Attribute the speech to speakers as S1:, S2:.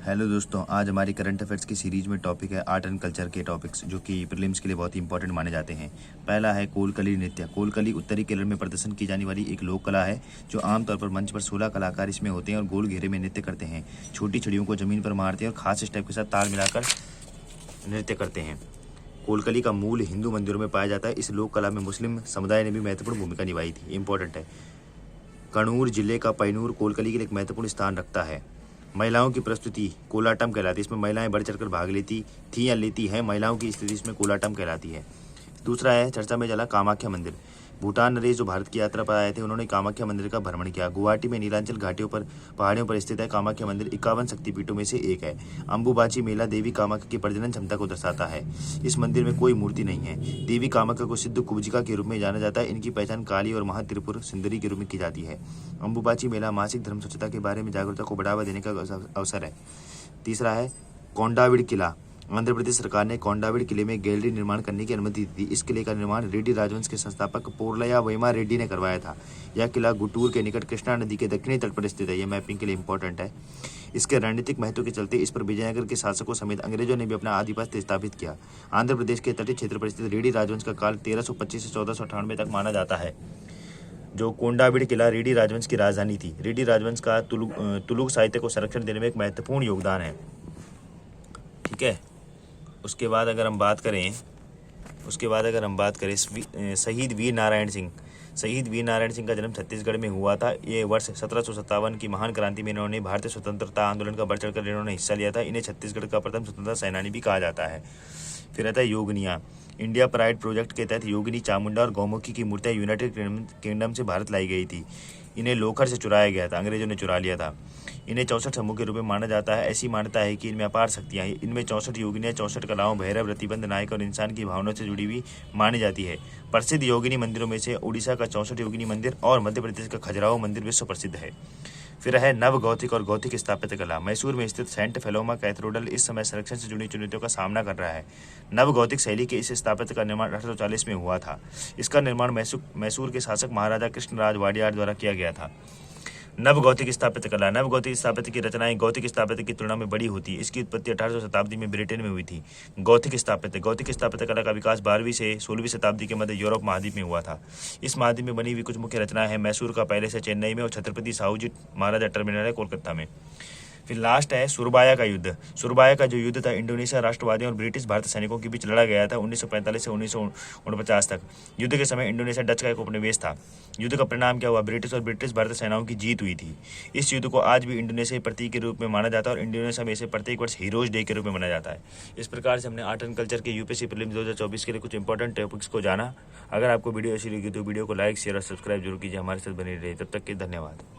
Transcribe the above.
S1: Hello दोस्तों, आज हमारी करंट अफेयर्स की सीरीज में टॉपिक है आर्ट एंड कल्चर के टॉपिक्स जो कि प्रीलिम्स के लिए बहुत ही इंपॉर्टेंट माने जाते हैं। पहला है कोलकली नृत्य। कोलकली उत्तरी केरल में प्रदर्शन की जाने वाली एक लोक कला है जो आमतौर पर मंच पर 16 कलाकार इसमें होते हैं और गोल घेरे में नृत्य करते हैं। छोटी छड़ियों को जमीन पर मारते हैं और खास स्टेप के साथ ताल मिलाकर नृत्य करते हैं। कोलकली का मूल हिंदू मंदिरों में पाया जाता है। इस लोक कला में मुस्लिम समुदाय ने भी महत्वपूर्ण भूमिका निभाई थी। इंपॉर्टेंट है, कण्णूर जिले का पैनूर कोलकली के लिए एक महत्वपूर्ण स्थान रखता है। महिलाओं की प्रस्तुति कोलाटम कहलाती है। इसमें महिलाएं बढ़ चढ़कर भाग लेती थी या लेती हैं। महिलाओं की स्थिति इसमें कोलाटम कहलाती है। दूसरा है, चर्चा में चला कामाख्या मंदिर। भूटान नरेश जो भारत की यात्रा पर आए थे, उन्होंने कामाख्या मंदिर का भ्रमण किया। गुवाहाटी में नीलांचल घाटियों पर पहाड़ियों पर स्थित है। कामाख्या मंदिर 51 शक्तिपीठों में से एक है। अंबुबाची मेला देवी कामाख्या की प्रजनन क्षमता को दर्शाता है। इस मंदिर में कोई मूर्ति नहीं है। देवी कामाख्या को सिद्ध कुब्जिका के रूप में जाना जाता है। इनकी पहचान काली और महात्रिपुर सुंदरी के रूप में की जाती है। अंबुबाची मेला मासिक धर्म स्वच्छता के बारे में जागरूकता को बढ़ावा देने का अवसर है। तीसरा है, कोंडाविड किला। आंध्र प्रदेश सरकार ने कोंडाविड किले में गैलरी निर्माण करने की अनुमति दी थी। इस किले का निर्माण रेड्डी राजवंश के संस्थापक पोर्लया वेमा रेड्डी ने करवाया था। यह किला गुंटूर के निकट कृष्णा नदी के दक्षिणी तट पर स्थित है। यह मैपिंग के लिए इंपॉर्टेंट है। इसके रणनीतिक महत्व के चलते इस पर विजयनगर के शासकों समेत अंग्रेजों ने भी अपना आधिपत्य स्थापित किया। आंध्र प्रदेश के तटीय क्षेत्र पर स्थित रेड्डी राजवंश का काल 1325 से 1498 तक माना जाता है। जो कोंडाविड किला रेड्डी राजवंश की राजधानी थी। रेड्डी राजवंश का तुलुग साहित्य को संरक्षण देने में एक महत्वपूर्ण योगदान है। ठीक है, उसके बाद अगर हम बात करें शहीद वीर नारायण सिंह। शहीद वीर नारायण सिंह का जन्म छत्तीसगढ़ में हुआ था। ये वर्ष 1757 की महान क्रांति में इन्होंने भारतीय स्वतंत्रता आंदोलन का बढ़ चढ़कर इन्होंने हिस्सा लिया था। इन्हें छत्तीसगढ़ का प्रथम स्वतंत्रता सेनानी भी कहा जाता है। फिर आता है योगिनियाँ। इंडिया प्राइड प्रोजेक्ट के तहत योगिनी, चामुंडा और गौमुखी की मूर्तियाँ यूनाइटेड किंगडम से भारत लाई गई थी। इन्हें लोखर से चुराया गया था, अंग्रेजों ने चुरा लिया था। इन्हें 64 समूह के रूप में माना जाता है। ऐसी मान्यता है कि इनमें अपार शक्तियाँ हैं। इनमें 64 योगिनियाँ 64 कलाओं, भैरव, रतिबंध, नायक और इंसान की भावनाओं से जुड़ी हुई मानी जाती है। प्रसिद्ध योगिनी मंदिरों में से उड़ीसा का 64 योगिनी मंदिर और मध्य प्रदेश का खजुराहो मंदिर विश्व प्रसिद्ध है। फिर है नव गौथिक और गौथिक स्थापत्य कला। मैसूर में स्थित सेंट फेलोमा कैथेड्रल इस समय संरक्षण से जुड़ी चुनौतियों का सामना कर रहा है। नव गौथिक शैली के इस स्थापत्य का निर्माण 1840 में हुआ था। इसका निर्माण मैसूर के शासक महाराजा कृष्णराज वाडियार द्वारा किया गया था। नव गौथिक स्थापत्य कला। नव गौथिक स्थापत्य की रचनाएं गौथिक स्थापत्य की तुलना में बड़ी होती है। इसकी उत्पत्ति 18वीं शताब्दी में ब्रिटेन में हुई थी। गौथिक स्थापत्य कला का विकास 12वीं से 16वीं शताब्दी के मध्य यूरोप महाद्वीप में हुआ था। इस महाद्वीप में बनी हुई कुछ मुख्य रचनाएं हैं मैसूर का पैलेस है चेन्नई में और छत्रपति साहूजी महाराजा टर्मिनल है कोलकाता में। फिर लास्ट है सुरबाया का युद्ध। सुरबाया का जो युद्ध था इंडोनेशिया राष्ट्रवादियों और ब्रिटिश भारतीय सैनिकों के बीच लड़ा गया था 1945 से 1949 तक। युद्ध के समय इंडोनेशिया डच का एक उपनिवेश था। युद्ध का परिणाम क्या हुआ? ब्रिटिश और ब्रिटिश भारतीय सेनाओं की जीत हुई थी। इस युद्ध को आज भी इंडोनेशिया प्रतीक के रूप में माना जाता है और इंडोनेशिया में इसे प्रत्येक वर्ष हीरोज डे के रूप में मनाया जाता है। इस प्रकार से हमने आर्ट एंड कल्चर के यूपीएससी प्रीलिम्स 2024 के लिए कुछ इंपॉर्टेंट टॉपिक्स को जाना। अगर आपको वीडियो अच्छी लगी तो वीडियो को लाइक, शेयर और सब्सक्राइब जरूर कीजिए। हमारे साथ बने रहिए। तब तक के धन्यवाद।